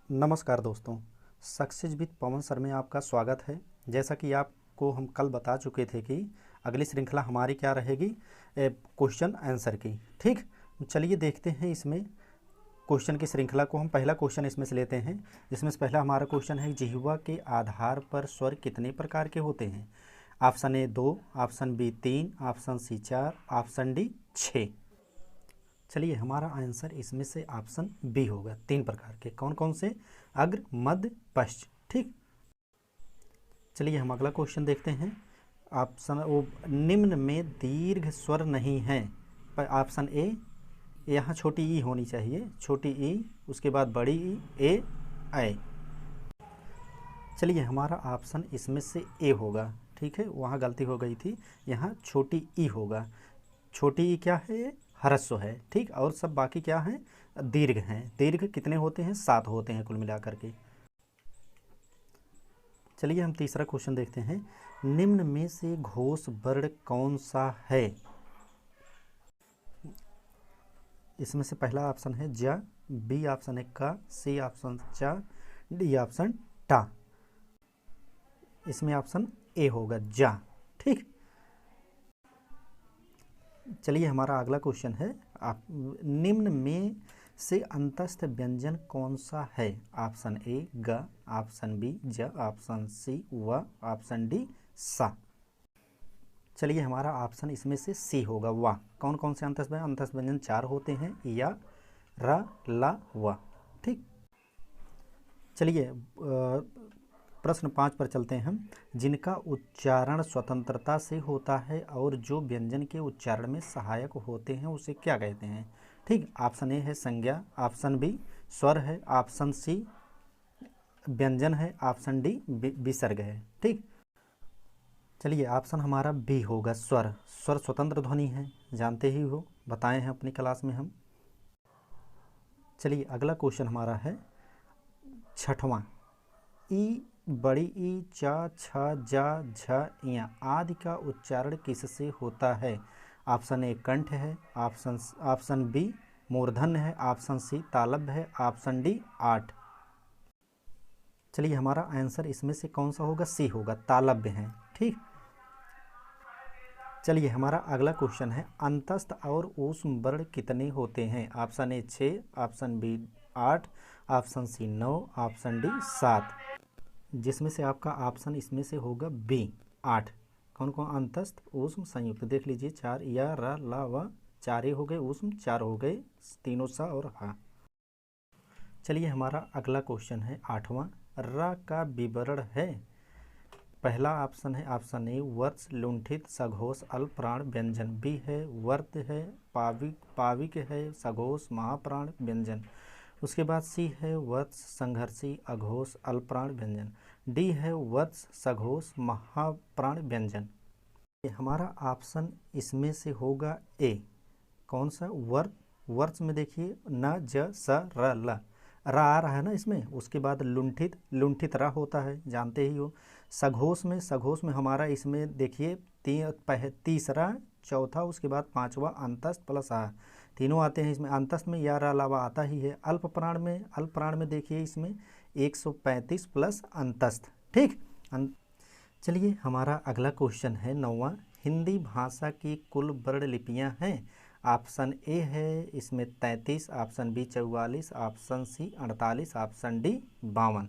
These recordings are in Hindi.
नमस्कार दोस्तों, सक्सेस विद पवन सर में आपका स्वागत है। जैसा कि आपको हम कल बता चुके थे कि अगली श्रृंखला हमारी क्या रहेगी, क्वेश्चन आंसर की। ठीक, चलिए देखते हैं इसमें क्वेश्चन की श्रृंखला को। हम पहला क्वेश्चन इसमें से लेते हैं, जिसमें से पहला हमारा क्वेश्चन है, जिह्वा के आधार पर स्वर कितने प्रकार के होते हैं? Option A 2, option B 3, option C 4, option D 6। चलिए हमारा आंसर इसमें से ऑप्शन बी होगा। 3 प्रकार के। कौन कौन से? अग्र, मध्य, पश्च। ठीक, चलिए हम अगला क्वेश्चन देखते हैं। ऑप्शन वो निम्न में दीर्घ स्वर नहीं है। ऑप्शन ए, यहाँ छोटी ई होनी चाहिए, छोटी ई, उसके बाद बड़ी ई, ए। चलिए हमारा ऑप्शन इसमें से ए होगा। ठीक है, वहाँ गलती हो गई थी, यहाँ छोटी ई होगा। छोटी ई क्या है? ह्रस्व है। ठीक, और सब बाकी क्या है? दीर्घ हैं। दीर्घ कितने होते हैं? 7 होते हैं कुल मिलाकर के। चलिए हम तीसरा क्वेश्चन देखते हैं। निम्न में से घोष वर्ण कौन सा है? इसमें से पहला ऑप्शन है ज, बी ऑप्शन है का, सी ऑप्शन चा, डी ऑप्शन टा। इसमें ऑप्शन ए होगा जा। ठीक, चलिए हमारा अगला क्वेश्चन है, आप निम्न में से अंतस्थ व्यंजन कौन सा है? ऑप्शन ए ग, ऑप्शन बी ज, ऑप्शन सी व, ऑप्शन डी सा। चलिए हमारा ऑप्शन इसमें से सी होगा वा। कौन कौन से अंतस्थ व्यंजन 4 होते हैं? या, र, ला, व। ठीक, चलिए प्रश्न 5 पर चलते हैं हम। जिनका उच्चारण स्वतंत्रता से होता है और जो व्यंजन के उच्चारण में सहायक होते हैं उसे क्या कहते हैं? ठीक, ऑप्शन ए है संज्ञा, ऑप्शन बी स्वर है, ऑप्शन सी व्यंजन है, ऑप्शन डी विसर्ग है। ठीक, चलिए ऑप्शन हमारा बी होगा स्वर। स्वर स्वतंत्र ध्वनि है, जानते ही हो, बताए हैं अपनी क्लास में हम। चलिए अगला क्वेश्चन हमारा है 6वां। ई, बड़ी ई, चा, छ, जा, झ, या आदि का उच्चारण किससे होता है? ऑप्शन ए कंठ है, ऑप्शन बी मूर्धन्य है, ऑप्शन सी तालव्य है, ऑप्शन डी 8। चलिए हमारा आंसर इसमें से कौन सा होगा? सी होगा, तालव्य है। ठीक, चलिए हमारा अगला क्वेश्चन है, अंतस्थ और ऊष्म वर्ण कितने होते हैं? Option A 6, option B 8, option C 9, option D 7। जिसमें से आपका ऑप्शन इसमें से होगा बी 8। कौन कौन? अंतस्थ, ऊष्म, संयुक्त। देख लीजिए, 4 या, र, ला, व, 4 हो गए ऊष्म, 4 हो गए तीनों सा और हा। चलिए हमारा अगला क्वेश्चन है 8वां। र का विवरण है। पहला ऑप्शन है ऑप्शन ए वर्ष, लुंठित, सघोष, अल्प प्राण, व्यंजन। बी है वर्त है, पाविक है, सघोष, महाप्राण, व्यंजन। उसके बाद सी है वत्स, संघर्षी, अघोष, अल्पप्राण, व्यंजन। डी है वत्स, सघोष, महाप्राण, व्यंजन। हमारा ऑप्शन इसमें से होगा ए। कौन सा? वर्ष में देखिए न, ज, स, र, ल। रा आ रहा है ना इसमें। उसके बाद लुंठित रा होता है, जानते ही हो। सघोष में हमारा इसमें देखिए तीसरा, चौथा, उसके बाद 5वां अंतस्थ प्लस आ, तीनों आते हैं इसमें। अंतस्थ में या, रा, लावा आता ही है। अल्प प्राण में देखिए इसमें 135 प्लस अंतस्थ। ठीक, चलिए हमारा अगला क्वेश्चन है 9वां। हिंदी भाषा की कुल वर्ण लिपियां हैं। ऑप्शन ए है इसमें 33, option B 44, option C 48, option D 52।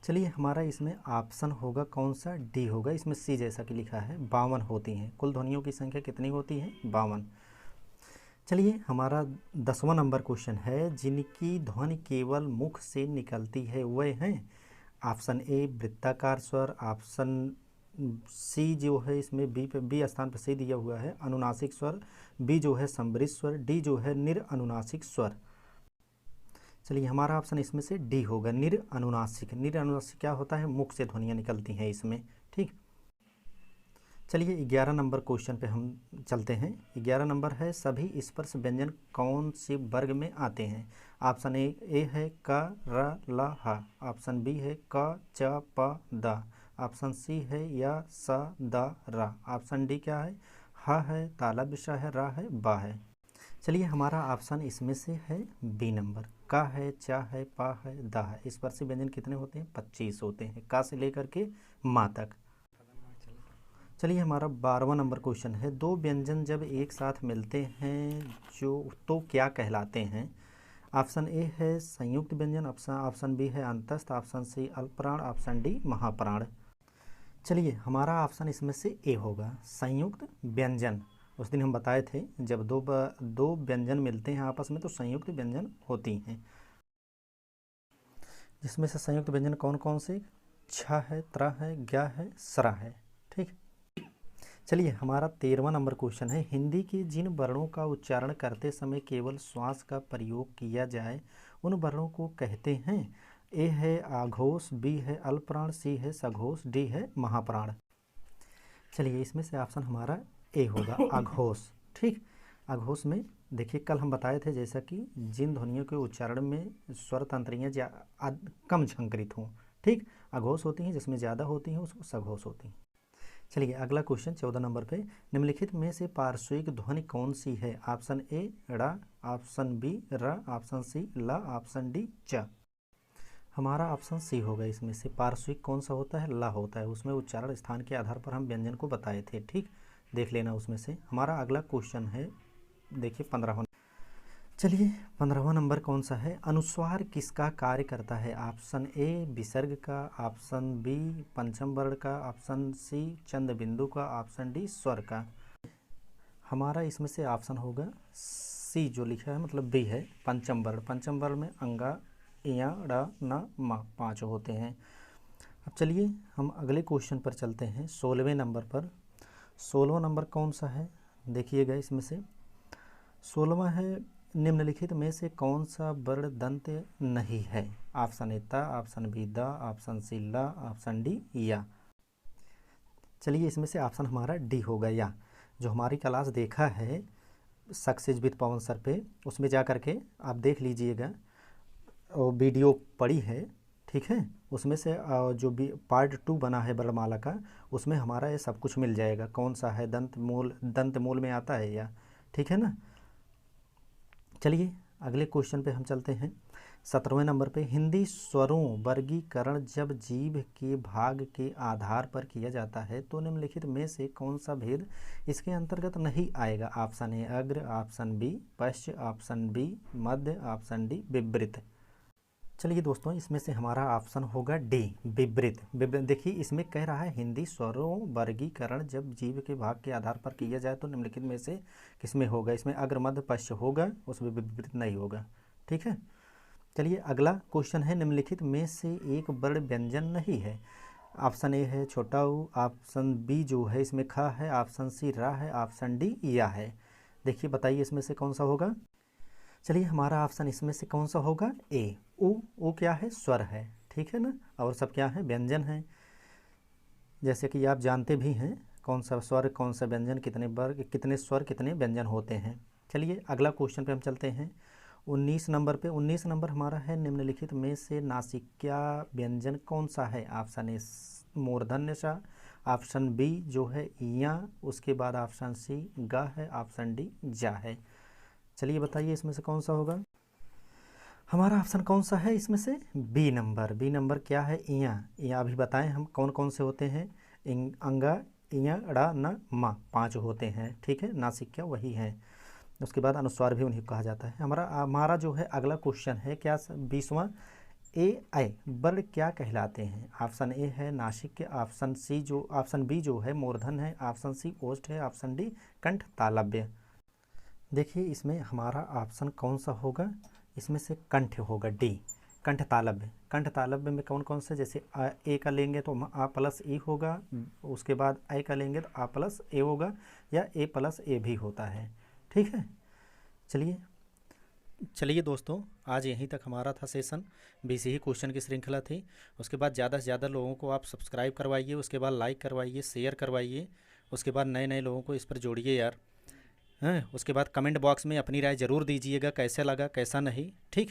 चलिए हमारा इसमें ऑप्शन होगा कौन सा? डी होगा। इसमें सी जैसा कि लिखा है 52 होती हैं। कुल ध्वनियों की संख्या कितनी होती है? 52। चलिए हमारा 10वां नंबर क्वेश्चन है, जिनकी ध्वनि केवल मुख से निकलती है वह हैं। ऑप्शन ए वृत्ताकार स्वर, ऑप्शन सी जो है इसमें बी स्थान पर सी दिया हुआ है अनुनासिक स्वर, बी जो है संवरित स्वर, डी जो है निरअनुनासिक स्वर। चलिए हमारा ऑप्शन इसमें से डी होगा, निरअनुनासिक। निरअनुनासिक क्या होता है? मुख से ध्वनियाँ निकलती हैं इसमें। ठीक, चलिए 11 नंबर क्वेश्चन पे हम चलते हैं। 11 नंबर है, सभी स्पर्श व्यंजन कौन से वर्ग में आते हैं? ऑप्शन ए है क, र, ल, ह, ऑप्शन बी है क, च, प, द, ऑप्शन सी है या, स, द, र, ऑप्शन डी क्या है? ह है, तालव्य श है, र है, ब है। चलिए हमारा ऑप्शन इसमें से है बी नंबर। का है, चा है, पा है, दा है। इस पर से व्यंजन कितने होते हैं? 25 होते हैं, का से लेकर के माँ तक। चलिए हमारा 12वां नंबर क्वेश्चन है, दो व्यंजन जब एक साथ मिलते हैं जो तो क्या कहलाते हैं? ऑप्शन ए है संयुक्त व्यंजन, ऑप्शन बी है अंतस्थ, ऑप्शन सी अल्पप्राण, ऑप्शन डी महाप्राण। चलिए हमारा ऑप्शन इसमें से ए होगा, संयुक्त व्यंजन। उस दिन हम बताए थे जब दो व्यंजन मिलते हैं आपस में तो संयुक्त व्यंजन होती हैं, जिसमें से संयुक्त व्यंजन कौन कौन से? छ है, त्र है, ज्ञ है, सरा है। ठीक। चलिए हमारा 13वां नंबर क्वेश्चन है, हिंदी के जिन वर्णों का उच्चारण करते समय केवल श्वास का प्रयोग किया जाए उन वर्णों को कहते हैं? ए है आघोष, बी है अल्पप्राण, सी है सघोष, डी है महाप्राण। चलिए इसमें से ऑप्शन हमारा ए होगा, आघोष। ठीक। आघोष में देखिए कल हम बताए थे जैसा कि जिन ध्वनियों के उच्चारण में स्वर तंत्रियाँ कम झंकृत हों, ठीक, आघोष होती हैं, जिसमें ज़्यादा होती हैं उसको सघोष होती हैं। चलिए अगला क्वेश्चन 14 नंबर पे, निम्नलिखित में से पार्श्विक ध्वनि कौन सी है? ऑप्शन ए ड़ा, ऑप्शन बी र, ऑप्शन सी ला, ऑप्शन डी च। हमारा ऑप्शन सी होगा, इसमें से पार्श्विक कौन सा होता है? ला होता है। उसमें उच्चारण स्थान के आधार पर हम व्यंजन को बताए थे, ठीक, देख लेना उसमें से। हमारा अगला क्वेश्चन है, देखिए 15वां। चलिए 15वां नंबर कौन सा है? अनुस्वार किसका कार्य करता है? ऑप्शन ए विसर्ग का, ऑप्शन बी पंचम वर्ण का, ऑप्शन सी चंद्र बिंदु का, ऑप्शन डी स्वर का। हमारा इसमें से ऑप्शन होगा सी जो लिखा है, मतलब बी है पंचम वर्ण। पंचम वर्ण में अंगा, इया, ड़, न, मा 5 होते हैं। अब चलिए हम अगले क्वेश्चन पर चलते हैं, 16वें नंबर पर। 16वां नंबर कौन सा है? देखिएगा इसमें से 16वां है, निम्नलिखित में से कौन सा वर्ण दंत नहीं है? ऑप्शन ए ता, ऑप्शन बी दा, ऑप्शन सी ला, ऑप्शन डी या। चलिए इसमें से ऑप्शन हमारा डी होगा, या। जो हमारी क्लास देखा है सक्सेस विद पवन सर पे, उसमें जा करके आप देख लीजिएगा, वो वीडियो पड़ी है, ठीक है। उसमें से जो भी पार्ट 2 बना है वर्णमाला का, उसमें हमारा ये सब कुछ मिल जाएगा, कौन सा है दंत मूल में आता है या, ठीक है ना। चलिए अगले क्वेश्चन पे हम चलते हैं, 17वें नंबर पे, हिंदी स्वरों वर्गीकरण जब जीभ के भाग के आधार पर किया जाता है तो निम्नलिखित में से कौन सा भेद इसके अंतर्गत नहीं आएगा? ऑप्शन ए अग्र, ऑप्शन बी पश्च, ऑप्शन बी मध्य, ऑप्शन डी विवृत। चलिए दोस्तों इसमें से हमारा ऑप्शन होगा डी विवृत। देखिए इसमें कह रहा है हिंदी स्वरों वर्गीकरण जब जीव के भाग के आधार पर किया जाए तो निम्नलिखित में से किसमें होगा? इसमें अग्र मध्य पश्च होगा, उसमें विवृत नहीं होगा, ठीक है। चलिए अगला क्वेश्चन है, निम्नलिखित में से एक वर्ण व्यंजन नहीं है। ऑप्शन ए है छोटा ऊ, ऑप्शन बी जो है इसमें ख है, ऑप्शन सी रा है, ऑप्शन डी या है। देखिए बताइए इसमें से कौन सा होगा? चलिए हमारा ऑप्शन इसमें से कौन सा होगा? ए ऊ क्या है? स्वर है, ठीक है ना, और सब क्या है? व्यंजन है। जैसे कि आप जानते भी हैं कौन सा स्वर कौन सा व्यंजन, कितने वर्ग, कितने स्वर कितने व्यंजन होते हैं। चलिए अगला क्वेश्चन पे हम चलते हैं, 19 नंबर पे। 19 नंबर हमारा है, निम्नलिखित में से नासिक्या व्यंजन कौन सा है? ऑप्शन ए मूर्धन्य सा, ऑप्शन बी जो है या, उसके बाद ऑप्शन सी ग है, ऑप्शन डी जा है। चलिए बताइए इसमें से कौन सा होगा? हमारा ऑप्शन कौन सा है इसमें से? B number. बी नंबर क्या है? इया अभी बताएं हम कौन कौन से होते हैं। अंगा, इया, ड़ा, न, मा 5 होते हैं, ठीक है, नासिक्या वही है। उसके बाद अनुस्वार भी उन्हीं को कहा जाता है। हमारा जो है अगला क्वेश्चन है क्या 20वां, ए आई वर्ण क्या कहलाते हैं? ऑप्शन ए है नासिक्य, ऑप्शन बी जो है मूर्धन है, ऑप्शन सी ओष्ठ है, ऑप्शन डी कंठ तालव्य। देखिए इसमें हमारा ऑप्शन कौन सा होगा? इसमें से कंठ होगा, डी कंठ तालव्य। कंठ तालव्य में कौन कौन से, जैसे ए का लेंगे तो आ प्लस ई होगा, उसके बाद आई का लेंगे तो आ प्लस ए होगा, या ए प्लस ए भी होता है, ठीक है। चलिए दोस्तों आज यहीं तक हमारा था सेशन, 20 ही क्वेश्चन की श्रृंखला थी। उसके बाद ज़्यादा से ज़्यादा लोगों को आप सब्सक्राइब करवाइए, उसके बाद लाइक करवाइए, शेयर करवाइए, उसके बाद नए नए लोगों को इस पर जोड़िए यार, हैं। उसके बाद कमेंट बॉक्स में अपनी राय ज़रूर दीजिएगा कैसा लगा कैसा नहीं, ठीक।